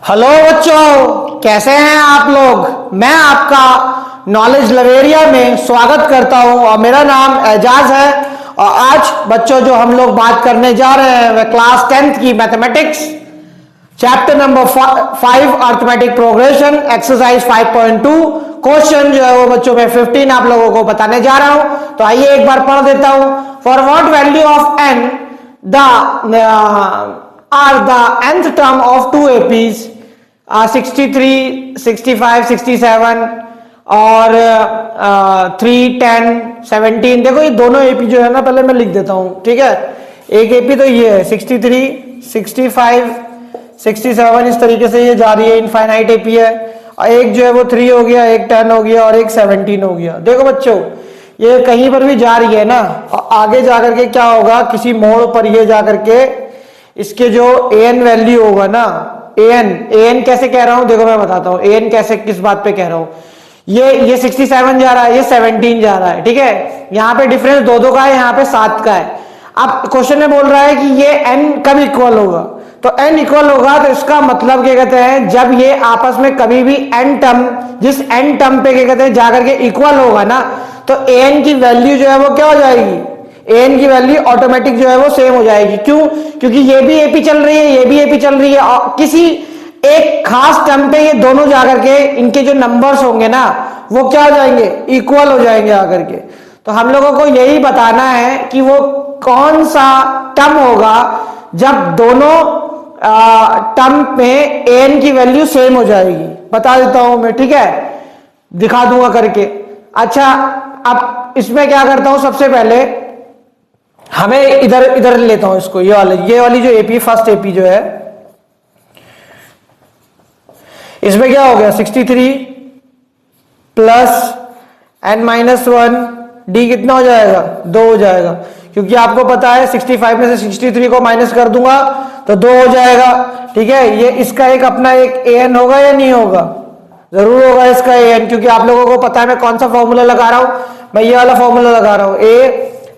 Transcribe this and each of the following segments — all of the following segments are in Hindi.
हेलो बच्चों, कैसे हैं आप लोग। मैं आपका नॉलेज लवेरिया में स्वागत करता हूं और मेरा नाम एजाज है। और आज बच्चों जो हम लोग बात करने जा रहे हैं वह क्लास 10th की mathematics chapter number 5 arithmetic progression exercise 5.2 question जो है वो बच्चों में 15 आप लोगों को बताने जा रहा हूं। तो आइए एक बार पढ़ देता हूं। For what value of N are the nth term of two APs 63, 65, 67 और 3, 10, 17। देखो ये दोनों एपी जो है ना, पहले मैं लिख देता हूं, ठीक है। एक एपी तो ये है 63, 65, 67, इस तरीके से ये जा रही है, इनफाइनाइट एपी है। और एक जो है वो 3 हो गया, एक 10 हो गया और एक 17 हो गया। देखो बच्चों ये कहीं पर भी जा रही है ना, और आगे जाकर के क्या होगा, किसी मोड़ पर ये जाकर के इसके जो an वैल्यू होगा ना, an कैसे कह रहा हूं, देखो मैं बताता हूं an कैसे, किस बात पे कह रहा हूं। ये 67 जा रहा है, ये 17 जा रहा है, ठीक है। यहां पे डिफरेंस दो का है, यहां पे 7 का है। अब क्वेश्चन में बोल रहा है कि ये n कब इक्वल होगा, तो n इक्वल होगा तो इसका मतलब क्या कहते हैं, जब ये आपस में कभी भी n टर्म, जिस n टर्म पे क्या कहते हैं जाकर के इक्वल होगा ना, तो an की वैल्यू जो है वो क्या हो जाएगी, an की वैल्यू ऑटोमेटिक जो है वो सेम हो जाएगी। क्यों? क्योंकि ये भी एपी चल रही है, ये भी एपी चल रही है, और किसी एक खास टर्म पे ये दोनों जाकर के इनके जो नंबर्स होंगे ना वो क्या हो जाएंगे, इक्वल हो जाएंगे आकर के। तो हम लोगों को यही बताना है कि वो कौन सा टर्म होगा जब दोनों टर्म में an की वैल्यू सेम हो जाएगी। बता देता हूं मैं, ठीक है, दिखा दूंगा करके। अच्छा, अब इसमें क्या करता हूं, सबसे पहले हमें इधर लेता हूं इसको, ये वाली जो एपी, फर्स्ट एपी जो है, इसमें क्या हो गया 63 प्लस n-1 d कितना हो जाएगा, 2 हो जाएगा। क्योंकि आपको पता है 65 में से 63 को माइनस कर दूंगा तो 2 हो जाएगा, ठीक है। ये इसका एक अपना एक an होगा या नहीं होगा, जरूर होगा इसका an, क्योंकि आप लोगों को पता है मैं कौन सा फॉर्मूला लगा रहा हूं, मैं ये वाला फॉर्मूला लगा रहा हूं,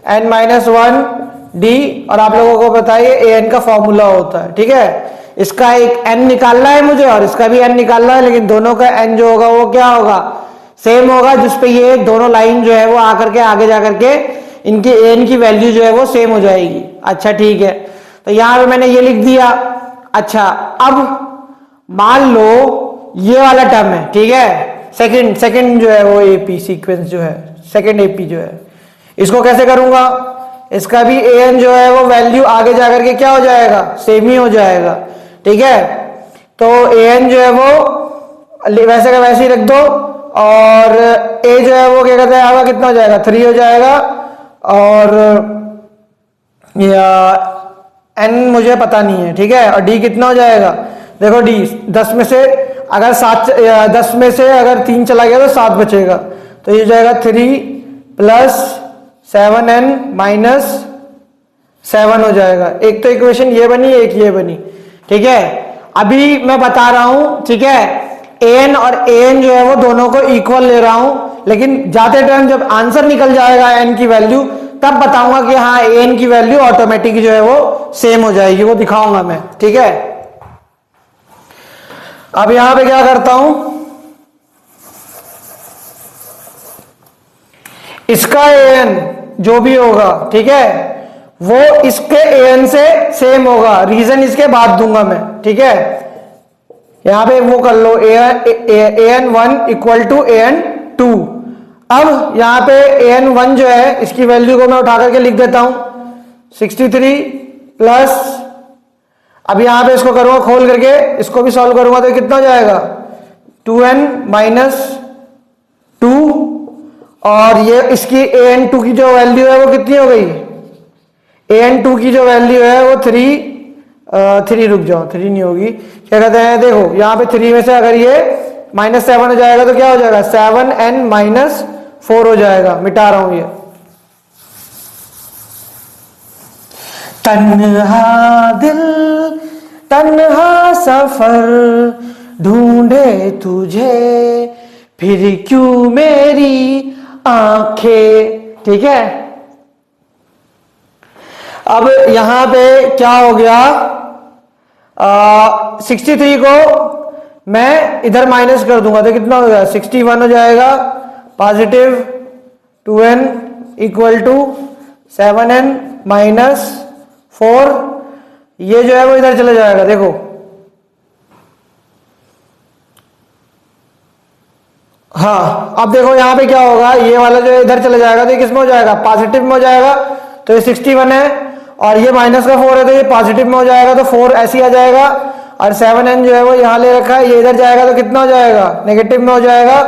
an-1 d, और आप लोगों को पता है an का फॉर्मूला होता है, ठीक है। इसका एक n निकालना है मुझे और इसका भी n निकालना है, लेकिन दोनों का n जो होगा वो क्या होगा, सेम होगा, जिसपे ये दोनों लाइन जो है वो आकर के आगे जाकर के इनकी an की वैल्यू जो है वो सेम हो जाएगी। अच्छा ठीक है, तो यहां पे मैंने ये लिख दिया। अच्छा, अब मान लो ये वाला टर्म है, ठीक है, सेकंड जो है वो एपी सीक्वेंस जो है, सेकंड एपी जो है, इसको कैसे करूंगा, इसका भी an जो है वो वैल्यू आगे जाकर के क्या हो जाएगा, सेम ही हो जाएगा, ठीक है। तो an जो है वो वैसे का वैसे ही रख दो, और a जो है वो क्या कहते हैं कितना हो जाएगा, 3 हो जाएगा, और या n मुझे पता नहीं है, ठीक है। और d कितना हो जाएगा, देखो d 10 में से अगर 10 में से अगर 3 चला गया तो 7 बचेगा, तो ये जाएगा 3 प्लस 7n - 7 हो जाएगा। एक तो इक्वेशन ये बनी, एक ये बनी, ठीक है। अभी मैं बता रहा हूं, ठीक है, an और an जो है वो दोनों को इक्वल ले रहा हूं, लेकिन जाते टाइम जब आंसर निकल जाएगा n की वैल्यू, तब बताऊंगा कि हाँ an की वैल्यू ऑटोमेटिक जो है वो सेम हो जाएगी, वो दिखाऊंगा मैं, ठीक है। अब यहां पे क्या करता हूं, इसका an जो भी होगा, ठीक है, वो इसके an से सेम होगा। रीजन इसके बाद दूंगा मैं, ठीक है। यहां पे वो कर लो an1 इक्वल टू an2। अब यहां पे an1 जो है इसकी वैल्यू को मैं उठा करके लिख देता हूं 63 प्लस, अब यहां पे इसको करूंगा खोल करके, इसको भी सॉल्व करूंगा तो कितना हो जाएगा 2n - 2, और ये इसकी an2 की जो वैल्यू है वो कितनी हो गई, an2 की जो वैल्यू है वो 3 रुक जाओ, 3 नहीं होगी, क्या कहते हैं, देखो यहाँ पे 3 में से अगर ये -7 हो जाएगा तो क्या हो जाएगा 7n - 4 हो जाएगा। मिटा रहा हूं ये, तन्हा दिल तन्हा सफर ढूंढे तुझे फिर क्यों मेरी आंखें, ठीक है। अब यहां पे क्या हो गया, 63 को मैं इधर माइनस कर दूंगा तो कितना हो जाएगा 61 हो जाएगा, positive 2n equal to 7n minus 4, ये जो है वो इधर चला जाएगा। देखो हाँ, अब देखो यहाँ पे क्या होगा, ये वाला जो इधर चला जाएगा तो ये किसमें हो जाएगा, पॉजिटिव में हो जाएगा, तो ये 61 है, और ये माइनस का 4 है तो ये पॉजिटिव में हो जाएगा, तो 4 ऐसे ही आ जाएगा, और 7n जो है वो यहाँ ले रखा है, ये इधर जाएगा तो कितना हो जाएगा, नेगेटिव में हो जाएगा,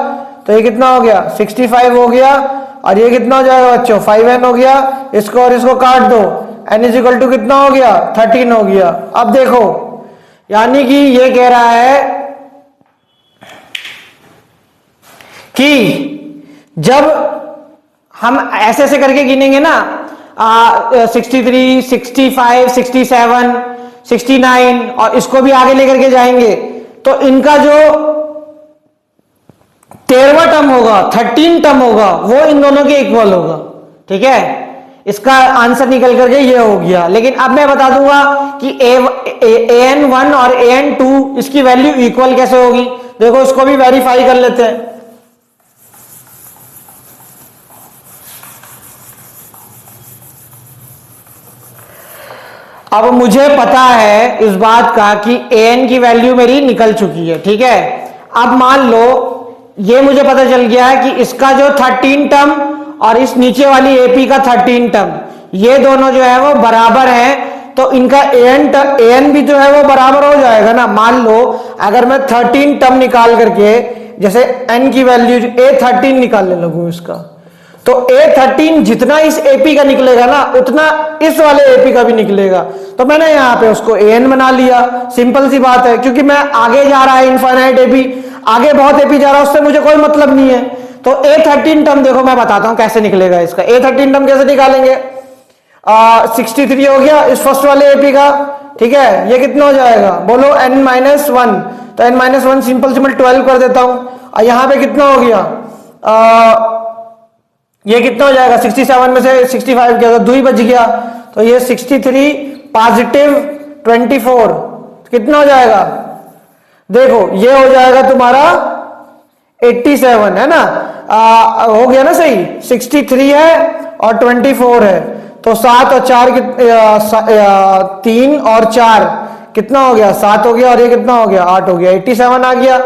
तो ये कितना हो गया 65 हो गया, और ये कितना हो जाएगा बच्चों 5n हो गया, इसको और इसको काट दो, n इज इक्वल टू कितना हो गया 13 हो गया। अब देखो यानी कि ये कह रहा है कि जब हम ऐसे ऐसे करके गिनेंगे ना 63, 65, 67, 69 और इसको भी आगे लेकर के जाएंगे तो इनका जो 13वां टर्म होगा, 13 टर्म होगा, वो इन दोनों के इक्वल होगा। ठीक है, इसका आंसर निकल करके ये हो गया। लेकिन अब मैं बता दूंगा कि an1 और an2 इसकी वैल्यू इक्वल कैसे होगी। देखो इसको भी वेरीफाई कर लेते हैं। अब मुझे पता है इस बात का कि an की वैल्यू मेरी निकल चुकी है। ठीक है, अब मान लो ये मुझे पता चल गया है कि इसका जो 13 टर्म और इस नीचे वाली एपी का 13 टर्म, ये दोनों जो है वो बराबर हैं, तो इनका an भी जो है वो बराबर हो जाएगा ना। मान लो अगर मैं 13 टर्म निकाल करके जैसे n की वैल्यू a13 निकालने लगूं इसका, तो a13 जितना इस AP का निकलेगा ना उतना इस वाले AP का भी निकलेगा। तो मैंने यहां पे उसको an बना लिया, सिंपल सी बात है, क्योंकि मैं आगे जा रहा है इनफाइनाइट AP, आगे बहुत AP जा रहा है, उससे मुझे कोई मतलब नहीं है। तो a13 टर्म देखो मैं बताता हूं कैसे निकलेगा इसका। a13 टर्म कैसे निकालेंगे, 63 हो गया इस फर्स्ट वाले AP का। ठीक है, ये कितना हो जाएगा बोलो n-1, तो n-1 सिंपल 12 कर देता हूं, और यहां पे कितना हो गया, ये कितना हो जाएगा 67 में से 65 किया तो 2 ही बच गया, तो ये 63 पॉजिटिव 24 कितना हो जाएगा, देखो ये हो जाएगा तुम्हारा 87 है ना, हो गया ना सही, 63 है और 24 है, तो 7 और 4 3 और 4 कितना हो गया 7 हो गया, और ये कितना हो गया 8 हो गया, 87 आ गया।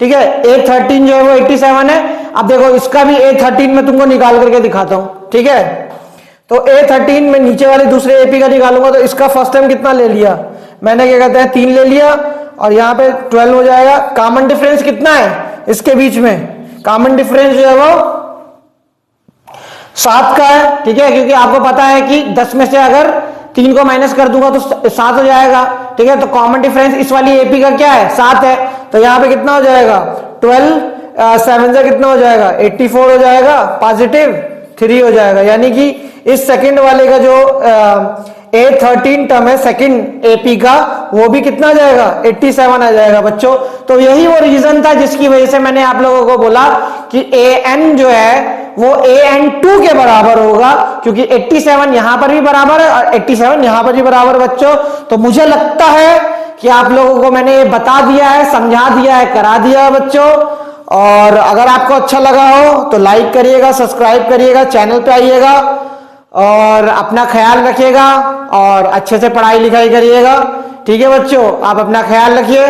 ठीक है, a13 जो है वो 87 है। अब देखो इसका भी a13 में तुमको निकाल करके दिखाता हूं। ठीक है, तो a13 में नीचे वाले दूसरे AP का निकालूंगा, तो इसका फर्स्ट टाइम कितना ले लिया मैंने, क्या कहते हैं 3 ले लिया, और यहां पे 12 हो जाएगा। कॉमन डिफरेंस कितना है इसके बीच में, कॉमन डिफरेंस जो है वो 7 का है। ठीक है, क्योंकि आपको पता है कि 10 में से अगर 3 को माइनस कर दूंगा तो 7 हो जाएगा। ठीक है, तो कॉमन डिफरेंस इस वाली AP का क्या है 7 है, तो यहां पे कितना हो जाएगा 12 7 से कितना हो जाएगा 84 हो जाएगा, पॉजिटिव 3 हो जाएगा। यानी कि इस सेकंड वाले का जो a13 टर्म है सेकंड AP का, वो भी कितना आ जाएगा 87 आ जाएगा बच्चों। तो यही वो रीजन था जिसकी वजह से मैंने आप लोगों को बोला कि an जो है वो an2 के बराबर होगा, क्योंकि 87 यहां पर भी बराबर है और 87 यहां पर भी बराबर बच्चों। तो मुझे लगता है कि आप लोगों को मैंने बता दिया है, समझा दिया है, करा दिया है बच्चों। और अगर आपको अच्छा लगा हो तो लाइक करिएगा, सब्सक्राइब करिएगा, चैनल पे आइएगा और अपना ख्याल रखिएगा और अच्छे से पढ़ाई लिखाई करिएगा। ठीक है बच्चों, आप अपना ख्याल रखिए।